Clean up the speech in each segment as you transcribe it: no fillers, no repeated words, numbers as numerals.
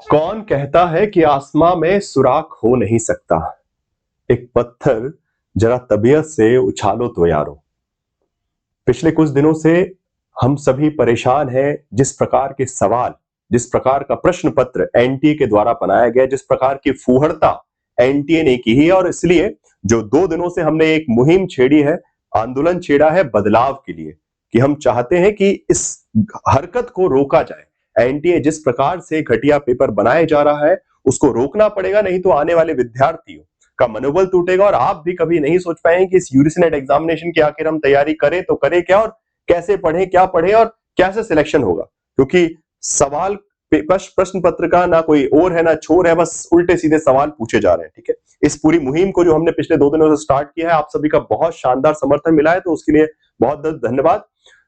कौन कहता है कि आसमां में सुराख हो नहीं सकता। एक पत्थर जरा तबीयत से उछालो तो यारो। पिछले कुछ दिनों से हम सभी परेशान हैं। जिस प्रकार के सवाल, जिस प्रकार का प्रश्न पत्र एनटीए के द्वारा बनाया गया, जिस प्रकार की फूहड़ता एनटीए ने की है, और इसलिए जो 2 दिनों से हमने एक मुहिम छेड़ी है, आंदोलन छेड़ा है बदलाव के लिए, कि हम चाहते हैं कि इस हरकत को रोका जाए। एनटीए जिस प्रकार से घटिया पेपर बनाए जा रहा है उसको रोकना पड़ेगा, नहीं तो आने वाले विद्यार्थियों का मनोबल टूटेगा और आप भी कभी नहीं सोच पाएंगे कि इस यूजीसी एग्जामिनेशन की आखिर हम तैयारी करें तो करें क्या, और कैसे पढ़ें, क्या पढ़ें और कैसे सिलेक्शन होगा। क्योंकि सवाल प्रश्न पत्र का ना कोई और है ना छोर है, बस उल्टे सीधे सवाल पूछे जा रहे हैं। ठीक है, इस पूरी मुहिम को जो हमने पिछले 2 दिनों से स्टार्ट किया है, आप सभी का बहुत शानदार समर्थन मिला है, तो उसके लिए बहुत बहुत धन्यवाद।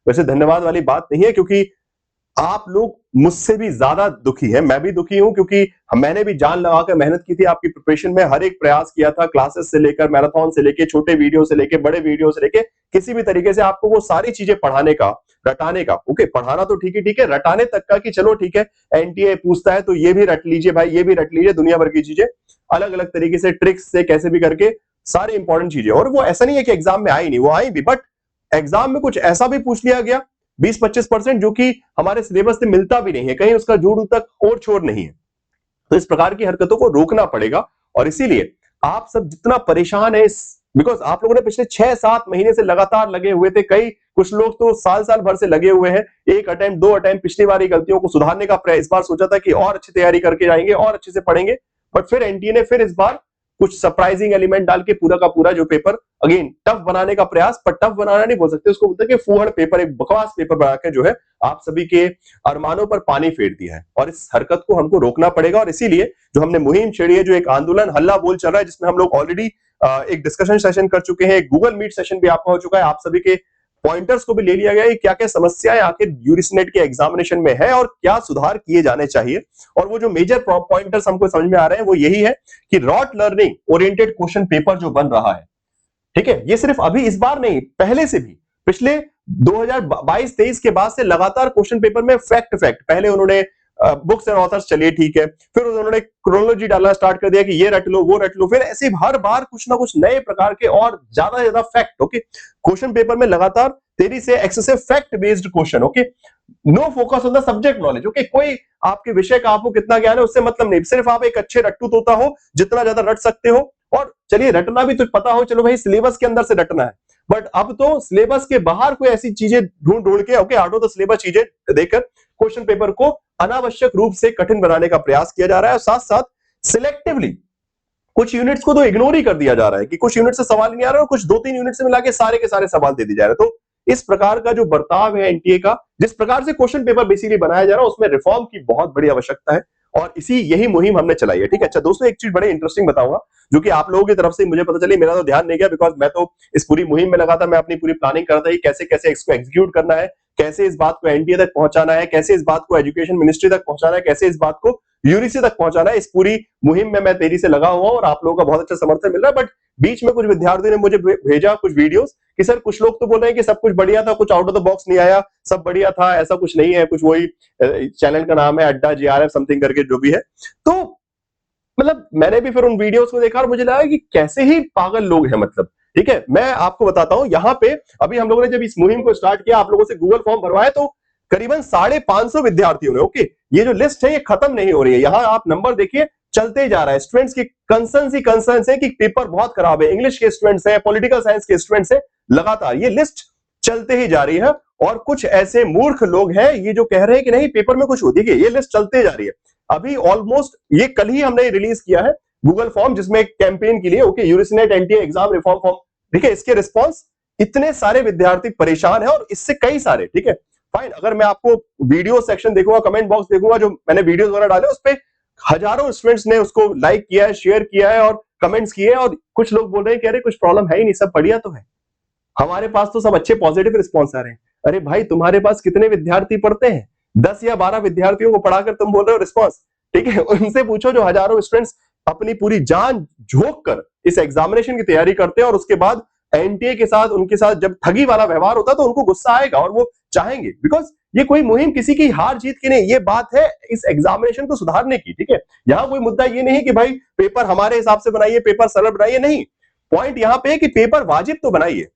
वैसे धन्यवाद वाली बात नहीं है, क्योंकि आप लोग मुझसे भी ज्यादा दुखी हैं। मैं भी दुखी हूं, क्योंकि मैंने भी जान लगा कर मेहनत की थी आपकी प्रिपरेशन में, हर एक प्रयास किया था, क्लासेस से लेकर मैराथन से लेकर छोटे वीडियो से लेकर बड़े वीडियो से लेकर किसी भी तरीके से आपको वो सारी चीजें पढ़ाने का, रटाने का। ओके, पढ़ाना तो ठीक है, रटाने तक का कि चलो ठीक है, एनटीए पूछता है तो ये भी रट लीजिए भाई, ये भी रट लीजिए, दुनिया भर की चीजें अलग अलग तरीके से ट्रिक्स से कैसे भी करके सारी इंपॉर्टेंट चीजें। और वो ऐसा नहीं है कि एग्जाम में आई नहीं, वो आई भी, बट एग्जाम में कुछ ऐसा भी पूछ लिया गया 20-25% जो कि हमारे सिलेबस से मिलता भी नहीं है, कहीं उसका जुड़ तक और छोर नहीं है। तो इस प्रकार की हरकतों को रोकना पड़ेगा, और इसीलिए आप सब जितना परेशान है इस, बिकॉज आप लोगों ने पिछले 6-7 महीने से लगातार लगे हुए थे, कई कुछ लोग तो साल साल भर से लगे हुए हैं, एक अटेम्प्ट 2 अटेम्प्ट पिछली बार गलतियों को सुधारने का प्रयास, इस बार सोचा था कि और अच्छी तैयारी करके जाएंगे और अच्छे से पढ़ेंगे, बट फिर एनटीए ने फिर इस बार कुछ सरप्राइजिंग एलिमेंट डाल के पूरा का पूरा जो पेपर अगेन टफ बनाने का प्रयास, पर टफ बनाना नहीं बोल सकते उसको, बोलते हैं कि फूहड़ पेपर, एक बकवास पेपर बना के जो है आप सभी के अरमानों पर पानी फेर दिया है। और इस हरकत को हमको रोकना पड़ेगा, और इसीलिए जो हमने मुहिम छेड़ी है, जो एक आंदोलन हल्ला बोल चल रहा है, जिसमें हम लोग ऑलरेडी एक डिस्कशन सेशन कर चुके हैं, एक गूगल मीट सेशन भी आपका हो चुका है, आप सभी के पॉइंटर्स को भी ले लिया गया है, क्या क्या समस्याएं आखिर यूजीसी के एग्जामिनेशन में है और क्या सुधार किए जाने चाहिए। और वो जो मेजर पॉइंटर्स हमको समझ में आ रहे हैं वो यही है कि rote learning oriented question paper जो बन रहा है, ठीक है, ये सिर्फ अभी इस बार नहीं, पहले से भी पिछले 2022-23 के बाद से लगातार क्वेश्चन पेपर में फैक्ट फैक्ट, पहले उन्होंने बुक्स एंड ऑथर्स, चलिए ठीक है, फिर उन्होंने क्रोनोलॉजी डालना स्टार्ट कर दिया कि ये रट लो वो रट लो, फिर ऐसे हर बार कुछ ना कुछ नए प्रकार के और ज्यादा फैक्ट। ओके, क्वेश्चन पेपर में लगातार तेजी से excessive fact based question. Okay, no focus on the subject knowledge. Okay, कोई आपके विषय का आपको कितना ज्ञान है उससे मतलब नहीं, सिर्फ आप एक अच्छे रट्टू तोता हो, जितना ज्यादा रट सकते हो, और चलिए रटना भी तो पता हो, चलो भाई सिलेबस के अंदर से रटना है, बट अब तो सिलेबस के बाहर कोई ऐसी चीजें ढूंढ ढूंढ के, okay, out of the syllabus चीजें देकर क्वेश्चन पेपर को अनावश्यक रूप से कठिन बनाने का प्रयास किया जा रहा है। और साथ साथ सिलेक्टिवली कुछ यूनिट्स को तो इग्नोर ही कर दिया जा रहा है कि कुछ यूनिट से सवाल नहीं आ रहा, और कुछ 2-3 यूनिट से मिला के सारे सवाल दे दिए जा रहे हैं। तो इस प्रकार का जो बर्ताव है एनटीए का, जिस प्रकार से क्वेश्चन पेपर बेसिकली बनाया जा रहा है, उसमें रिफॉर्म की बहुत बड़ी आवश्यकता है, और यही मुहिम हमने चलाई है। ठीक है, अच्छा दोस्तों, एक चीज बड़े इंटरेस्टिंग बताऊंगा जो कि आप लोगों की तरफ से मुझे पता चली, मेरा तो ध्यान नहीं गया, बिकॉज मैं तो इस पूरी मुहिम में लगा था, मैं अपनी पूरी प्लानिंग कर रहा था कि कैसे कैसे इसको एग्जीक्यूट करना है, कैसे इस बात को एनटीए तक पहुंचाना है, कैसे इस बात को एजुकेशन मिनिस्ट्री तक पहुंचाना है, कैसे इस बात को यूजीसी तक पहुंचाना है। इस पूरी मुहिम में मैं तेजी से लगा हुआ और आप लोगों का बहुत अच्छा समर्थन मिल रहा है। बट बीच में कुछ विद्यार्थियों ने मुझे भेजा कुछ वीडियोस कि सर, कुछ लोग तो बोल रहे हैं कि सब कुछ बढ़िया था, कुछ आउट ऑफ द बॉक्स नहीं आया, सब बढ़िया था, ऐसा कुछ नहीं है, कुछ वही चैनल का नाम है अड्डा जीआरएफ समथिंग करके जो भी है। तो मतलब मैंने भी फिर उन वीडियोस को देखा और मुझे लगा कि कैसे ही पागल लोग हैं। मतलब ठीक है, मैं आपको बताता हूं, यहाँ पे अभी हम लोगों ने जब इस मुहिम को स्टार्ट किया, आप लोगों से गूगल फॉर्म भरवाया, तो करीबन 550 विद्यार्थियों ने, ओके, ये जो लिस्ट है ये खत्म नहीं हो रही है, यहाँ आप नंबर देखिए चलते जा रहा है। स्टूडेंट्स की कंसर्न है कि पेपर बहुत खराब है, इंग्लिश के स्टूडेंट्स हैं, पॉलिटिकल साइंस के स्टूडेंट्स हैं, लगातार ये लिस्ट चलते ही जा रही है। और कुछ ऐसे मूर्ख लोग हैं ये जो कह रहे हैं कि नहीं पेपर में कुछ हो, देखिए ये लिस्ट चलते जा रही है। अभी ऑलमोस्ट ये कल ही हमने रिलीज किया है गूगल फॉर्म, जिसमें कैंपेन के लिए, okay, UGC NTA exam reform form, ठीक है, इसके रिस्पॉन्स इतने सारे विद्यार्थी परेशान है, और इससे कई सारे, ठीक है, फाइन, अगर मैं आपको वीडियो सेक्शन देखूंगा, कमेंट बॉक्स देखूंगा, जो मैंने वीडियोस वगैरह डाले उस पे हजारों स्टूडेंट्स ने उसको लाइक किया है, शेयर किया है और कमेंट्स किए हैं, और कुछ लोग बोल रहे हैं कि अरे कुछ प्रॉब्लम है ही नहीं, सब बढ़िया तो है, हमारे पास तो सब अच्छे पॉजिटिव रिस्पॉन्स आ रहे हैं। अरे भाई, तुम्हारे पास कितने विद्यार्थी पढ़ते हैं? 10 या 12 विद्यार्थियों को पढ़ाकर तुम बोल रहे हो रिस्पॉन्स, ठीक है, उनसे पूछो जो हजारों स्टूडेंट्स अपनी पूरी जान झोंक कर इस एग्जामिनेशन की तैयारी करते हैं, और उसके बाद एनटीए के साथ, उनके साथ जब ठगी वाला व्यवहार होता है तो उनको गुस्सा आएगा और वो चाहेंगे, बिकॉज ये कोई मुहिम किसी की हार जीत की नहीं, ये बात है इस एग्जामिनेशन को सुधारने की, ठीक है। यहां कोई मुद्दा ये नहीं कि भाई पेपर हमारे हिसाब से बनाइए, पेपर सरल बनाइए, नहीं। पॉइंट यहां पे है कि पेपर वाजिब तो बनाइए,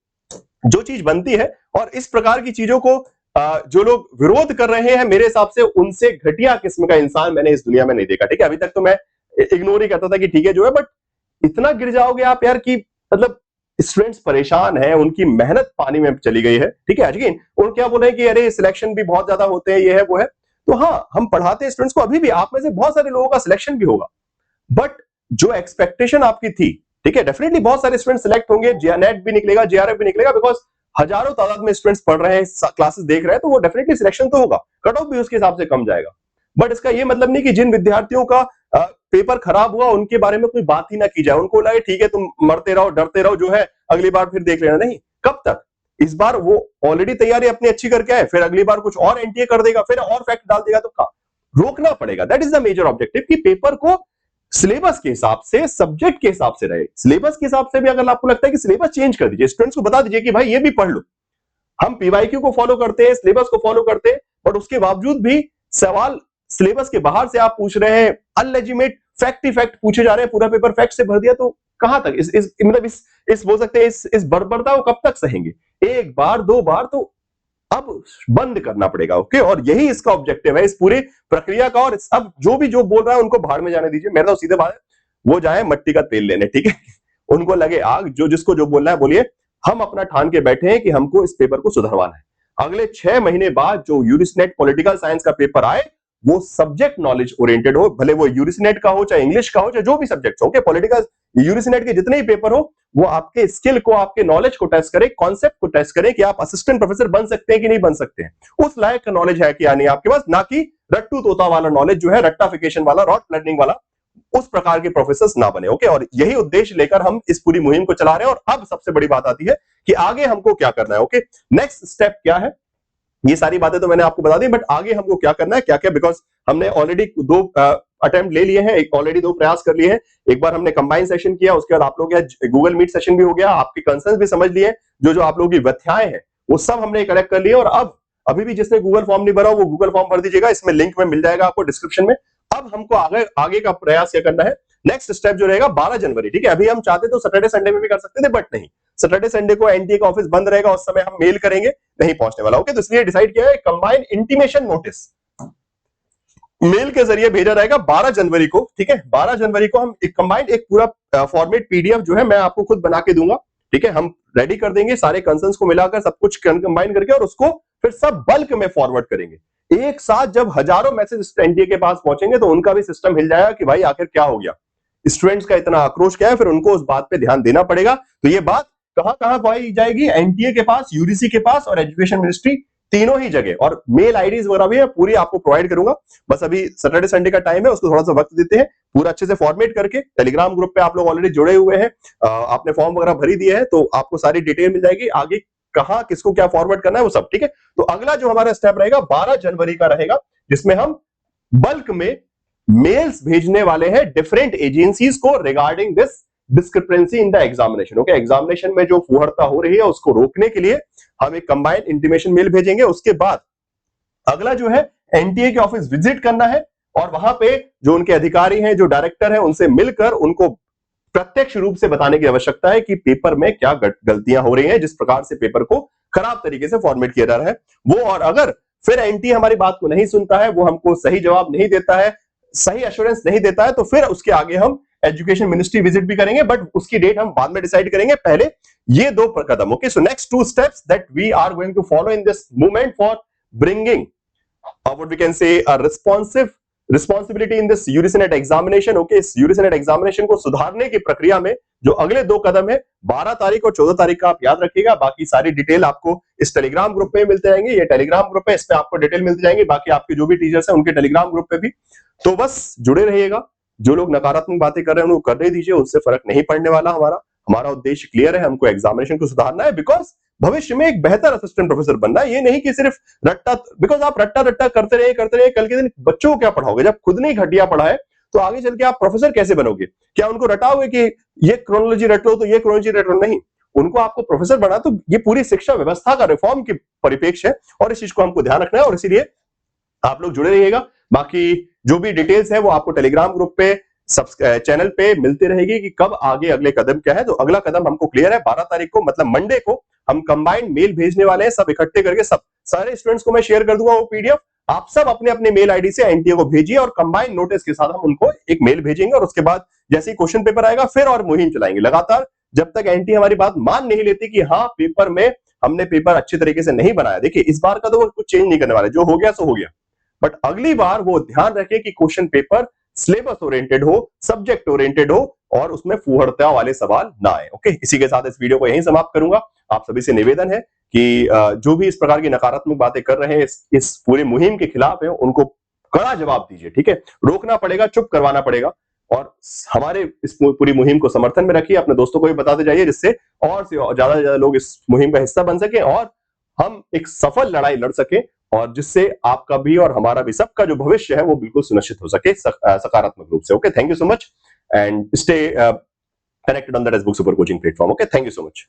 जो चीज बनती है। और इस प्रकार की चीजों को जो लोग विरोध कर रहे हैं, मेरे हिसाब से उनसे घटिया किस्म का इंसान मैंने इस दुनिया में नहीं देखा, ठीक है। अभी तक तो मैं इग्नोर ही करता था कि ठीक है जो है, बट इतना गिर जाओगे आप यार कि मतलब स्टूडेंट्स परेशान हैं, उनकी मेहनत पानी में चली गई है, ठीक है। अगेन उन क्या बोल रहे हैं कि अरे सिलेक्शन भी बहुत ज्यादा होते हैं, ये है वो है। तो हाँ, हम पढ़ाते हैं स्टूडेंट्स को, अभी भी आप में से बहुत सारे लोगों का सिलेक्शन भी होगा, बट जो एक्सपेक्टेशन आपकी थी, ठीक है, डेफिनेटली बहुत सारे स्टूडेंट सिलेक्ट होंगे, नेट भी निकलेगा, जेआरएफ भी निकलेगा, बिकॉज हजारों तादाद में स्टूडेंट्स पढ़ रहे हैं, क्लासेस देख रहे हैं, तो वो डेफिनेटली सिलेक्शन तो होगा, कट ऑफ भी उसके हिसाब से कम जाएगा। बट इसका ये मतलब नहीं कि जिन विद्यार्थियों का पेपर खराब हुआ उनके बारे में कोई बात ही ना की जाए, उनको लगे ठीक है तुम मरते रहो, डरते रहो, जो है अगली बार फिर देख लेना। नहीं, कब तक? इस बार वो ऑलरेडी तैयारी अपनी अच्छी करके आए, फिर अगली बार कुछ और एनटीए कर देगा, फिर और फैक्ट डाल देगा, तो रोकना पड़ेगा। That is the major objective कि पेपर को सिलेबस के हिसाब से, सब्जेक्ट के हिसाब से रहे। सिलेबस के हिसाब से भी अगर आपको लगता है कि सिलेबस चेंज कर दीजिए, स्टूडेंट्स को बता दीजिए कि भाई ये भी पढ़ लो। हम पीवाईक्यू को फॉलो करते हैं, सिलेबस को फॉलो करते हैं, बट उसके बावजूद भी सवाल सिलेबस के बाहर से आप पूछ रहे हैं, अनलेजिमेट फैक्ट ही फैक्ट पूछे जा रहे हैं, पूरा पेपर फैक्ट से भर दिया, तो कहां तक इस बोल सकते हैं इस बर्बरता को कब तक सहेंगे? एक बार दो बार तो अब बंद करना पड़ेगा, ओके। और यही इसका ऑब्जेक्टिव है इस पूरी प्रक्रिया का। और अब जो बोल रहा है उनको भाड़ में जाने दीजिए, मेरा तो सीधे बात है, वो जाए मट्टी का तेल लेने, ठीक है। उनको लगे आग, जो जिसको जो बोलना है बोलिए। हम अपना ठान के बैठे हैं कि हमको इस पेपर को सुधरवाना है। अगले 6 महीने बाद जो यूरिसनेट पॉलिटिकल साइंस का पेपर आए, वो सब्जेक्ट नॉलेज ओरिएंटेड हो, भले वो यूरिसनेट का हो, चाहे इंग्लिश का हो, चाहे जो भी सब्जेक्ट हो, ओके। पॉलिटिकल यूरिसनेट के जितने ही पेपर हो, वो आपके स्किल को, आपके नॉलेज को टेस्ट करे, कॉन्सेप्ट को टेस्ट करे कि आप असिस्टेंट प्रोफेसर बन सकते हैं कि नहीं बन सकते हैं। उस लायक का नॉलेज है कि या नहीं आपके पास, ना कि रट्टू तोता वाला नॉलेज, जो है रट्टाफिकेशन वाला, रॉट लर्निंग वाला, उस प्रकार के प्रोफेसर्स ना बने, ओके। और यही उद्देश्य लेकर हम इस पूरी मुहिम को चला रहे हैं। और अब सबसे बड़ी बात आती है कि आगे हमको क्या करना है, ओके। नेक्स्ट स्टेप क्या है? ये सारी बातें तो मैंने आपको बता दी, बट आगे हमको क्या करना है, क्या क्या, बिकॉज हमने ऑलरेडी 2 अटेम्प्ट ले लिए हैं, ऑलरेडी 2 प्रयास कर लिए हैं। एक बार हमने कंबाइन सेशन किया, उसके बाद आप लोग गूगल मीट सेशन भी हो गया, आपके कंसर्न्स भी समझ लिए, जो आप लोगों की व्यथाएं हैं वो सब हमने कलेक्ट कर लिए। और अब अभी भी जिसने गूगल फॉर्म नहीं भरा वो गूगल फॉर्म भर दीजिएगा, इसमें लिंक में मिल जाएगा आपको डिस्क्रिप्शन में। अब हमको आगे का प्रयास क्या करना है, नेक्स्ट स्टेप जो रहेगा 12 जनवरी, ठीक है। अभी हम चाहते तो सैटरडे संडे में भी कर सकते थे, बट नहीं, सैटरडे संडे को एनटीए का ऑफिस बंद रहेगा, उस समय हम मेल करेंगे, नहीं पहुंचने वाला, ओके। तो इसलिए डिसाइड किया है कंबाइन इंटीमेशन नोटिस मेल के जरिए भेजा जाएगा 12 जनवरी को, ठीक है। 12 जनवरी को हम एक कंबाइंड एक पूरा फॉर्मेट पीडीएफ जो है मैं आपको खुद बना के दूंगा, ठीक है। हम रेडी कर देंगे सारे कंसर्न्स को मिलाकर, सब कुछ कंबाइन करके, और उसको फिर सब बल्क में फॉरवर्ड करेंगे। एक साथ जब हजारों मैसेज एनटीए के पास पहुंचेंगे तो उनका भी सिस्टम हिल जाएगा कि भाई आखिर क्या हो गया, स्टूडेंट्स का इतना आक्रोश क्या है, फिर उनको उस बात पे ध्यान देना पड़ेगा। तो ये बात कहां कहां पाई जाएगी? एनटीए के पास, यूजीसी के पास और एजुकेशन मिनिस्ट्री, तीनों ही जगह। और मेल आईडीज वगैरह भी है, पूरी आपको प्रोवाइड करूंगा। बस अभी सैटरडे संडे का टाइम है, उसको थोड़ा सा वक्त देते हैं, पूरा अच्छे से फॉर्मेट करके। टेलीग्राम ग्रुप पे आप लोग ऑलरेडी जुड़े हुए हैं, आपने फॉर्म वगैरह भरी दिए है, तो आपको सारी डिटेल मिल जाएगी, आगे कहां किसको क्या फॉरवर्ड करना है वो सब, ठीक है। तो अगला जो हमारा स्टेप रहेगा 12 जनवरी का रहेगा, जिसमें हम बल्क में मेल्स भेजने वाले हैं डिफरेंट एजेंसीज को regarding this discrepancy in the examination, okay. Examination में जो फुहड़ता हो रही है उसको रोकने के लिए हम एक कंबाइंड इंटीमेशन मेल भेजेंगे। उसके बाद अगला जो है एनटीए के ऑफिस विजिट करना है, और वहां पे जो उनके अधिकारी हैं, जो डायरेक्टर हैं, उनसे मिलकर उनको प्रत्यक्ष रूप से बताने की आवश्यकता है कि पेपर में क्या गलतियां हो रही हैं, जिस प्रकार से पेपर को खराब तरीके से फॉर्मेट किया जा रहा है वो। और अगर फिर एनटीए हमारी बात को नहीं सुनता है, वो हमको सही जवाब नहीं देता है, सही एश्योरेंस नहीं देता है, तो फिर उसके आगे हम एजुकेशन मिनिस्ट्री विजिट भी करेंगे, बट उसकी डेट हम बाद में डिसाइड करेंगे। पहले ये 2 कदम, okay. So next 2 steps that we are going to follow in this movement for bringing what we can say a responsibility in this urisnet examination, okay. इस यूरिसनेट एग्जामिनेशन को सुधारने की प्रक्रिया में जो अगले 2 कदम है, 12 तारीख और 14 तारीख का आप याद रखिएगा। बाकी सारी डिटेल आपको इस टेलीग्राम ग्रुप पे मिलते जाएंगे, ये टेलीग्राम ग्रुप है, इसमें आपको डिटेल मिलती जाएंगी, बाकी आपके जो भी टीचर्स हैं उनके टेलीग्राम ग्रुप पे भी। तो बस जुड़े रहिएगा, जो लोग नकारात्मक बातें कर रहे हैं उनको करने दीजिए, उससे फर्क नहीं पड़ने वाला। हमारा उद्देश्य क्लियर है, हमको एग्जामिनेशन को सुधारना है, बिकॉज भविष्य में एक बेहतर असिस्टेंट प्रोफेसर बनना है। ये नहीं कि सिर्फ रट्टा, बिकॉज आप रट्टा करते रहे, कल के दिन बच्चों को क्या पढ़ाओगे? जब खुद नहीं घटिया पढ़ाए तो आगे चल के आप प्रोफेसर कैसे बनोगे? क्या उनको रटाओगे कि ये क्रोनोलॉजी रट लो तो ये क्रोनोलॉजी रट लो? नहीं, उनको आपको प्रोफेसर बना, तो ये पूरी शिक्षा व्यवस्था का रिफॉर्म के परिप्रेक्ष्य है और इस चीज को हमको ध्यान रखना है और इसीलिए आप लोग जुड़े रहिएगा। बाकी जो भी डिटेल्स है वो आपको टेलीग्राम ग्रुप पे चैनल पे मिलती रहेगी कि कब आगे अगले कदम क्या है। तो अगला कदम हमको क्लियर है, 12 तारीख को मतलब मंडे को हम कंबाइंड मेल भेजने वाले हैं, सब इकट्ठे करके सब सारे स्टूडेंट्स को मैं शेयर कर दूंगा वो पीडीएफ। आप सब अपने अपने मेल आईडी से एनटीए को भेजिए और कंबाइंड नोटिस के साथ हम उनको एक मेल भेजेंगे और उसके बाद जैसे ही क्वेश्चन पेपर आएगा फिर और मुहिम चलाएंगे लगातार, जब तक एनटीए हमारी बात मान नहीं लेती कि हाँ पेपर में हमने पेपर अच्छे तरीके से नहीं बनाया। देखिए इस बार का तो वो कुछ चेंज नहीं करने वाले, जो हो गया सो हो गया, बट अगली बार वो ध्यान रखे कि क्वेश्चन पेपर सिलेबस ओरिएंटेड हो, सब्जेक्ट ओरिएंटेड हो और उसमें फूहड़ता वाले सवाल ना आए। ओके, इसी के साथ इस वीडियो को यहीं समाप्त करूंगा। आप सभी से निवेदन है कि जो भी इस प्रकार की नकारात्मक बातें कर रहे हैं, इस पूरी मुहिम के खिलाफ है, उनको कड़ा जवाब दीजिए। ठीक है, रोकना पड़ेगा, चुप करवाना पड़ेगा और हमारे इस पूरी मुहिम को समर्थन में रखिए। अपने दोस्तों को भी बताते जाइए जिससे और से ज्यादा से ज्यादा लोग इस मुहिम का हिस्सा बन सके और हम एक सफल लड़ाई लड़ सके और जिससे आपका भी और हमारा भी सबका जो भविष्य है वो बिल्कुल सुनिश्चित हो सके सकारात्मक रूप से। Okay, thank you so much and stay connected on the text book super coaching platform. Okay, thank you so much.